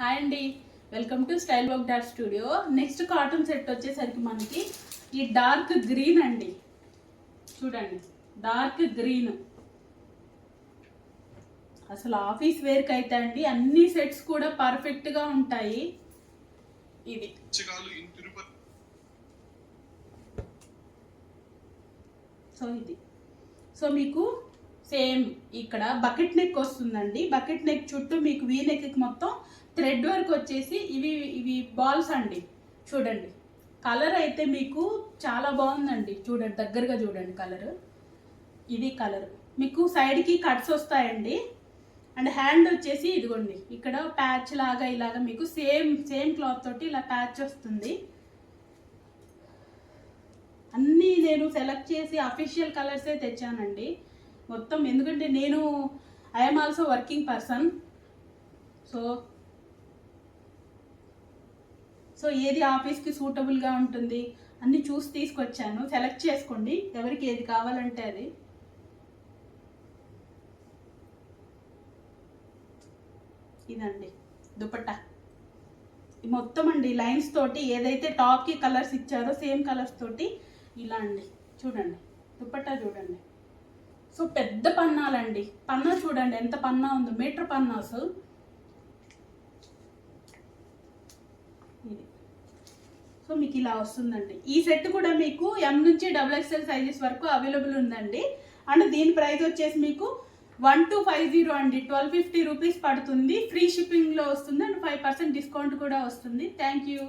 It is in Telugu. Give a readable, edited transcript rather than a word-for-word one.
హాయ్ అండి, welcome to style work dot studio. Next cotton set వచ్చేసరికి మనకి ఈ డార్క్ గ్రీన్ అండి. చూడండి, డార్క్ గ్రీన్ అసలు ఆఫీస్ వేర్కి అయితే అండి అన్ని సెట్స్ కూడా పర్ఫెక్ట్గా ఉంటాయి. ఇది సో మీకు సేమ్ ఇక్కడ బకెట్ నెక్ వస్తుందండి. బకెట్ నెక్ చుట్టూ మీకు వీ నెక్ మొత్తం థ్రెడ్ వర్క్ వచ్చేసి ఇవి బాల్స్ అండి. చూడండి, కలర్ అయితే మీకు చాలా బాగుందండి. చూడండి, దగ్గరగా చూడండి కలర్. ఇది కలర్ మీకు సైడ్కి కట్స్ వస్తాయండి. అండ్ హ్యాండ్ వచ్చేసి ఇదిగోండి, ఇక్కడ ప్యాచ్ లాగా ఇలాగా మీకు సేమ్ క్లాత్ తోటి ఇలా ప్యాచ్ వస్తుంది. అన్నీ నేను సెలెక్ట్ చేసి అఫీషియల్ కలర్సే తెచ్చానండి మొత్తం. ఎందుకంటే నేను I'm also working person. So ఏది ఆఫీస్కి సూటబుల్గా ఉంటుంది అన్నీ చూసి తీసుకొచ్చాను. సెలెక్ట్ చేసుకోండి ఎవరికి ఏది కావాలంటే అది. ఇదండి దుపట్టా మొత్తం అండి, లైన్స్ తోటి ఏదైతే టాప్కి కలర్స్ ఇచ్చారో సేమ్ కలర్స్ తోటి ఇలా అండి. చూడండి దుపట్టా చూడండి. సో పెద్ద పన్నాలండి. పన్నా చూడండి ఎంత పన్నా ఉందో, మీటర్ పన్నాస్. ఇది సో మీకు ఇలా వస్తుందండి. ఈ సెట్ కూడా మీకు M నుంచి XXL సైజెస్ వరకు అవైలబుల్ ఉందండి. అండ్ దీని ప్రైస్ వచ్చేసి మీకు 1250 అండి. 1250 రూపీస్ పడుతుంది. ఫ్రీ షిప్పింగ్లో వస్తుంది అండ్ 5% డిస్కౌంట్ కూడా వస్తుంది. Thank you.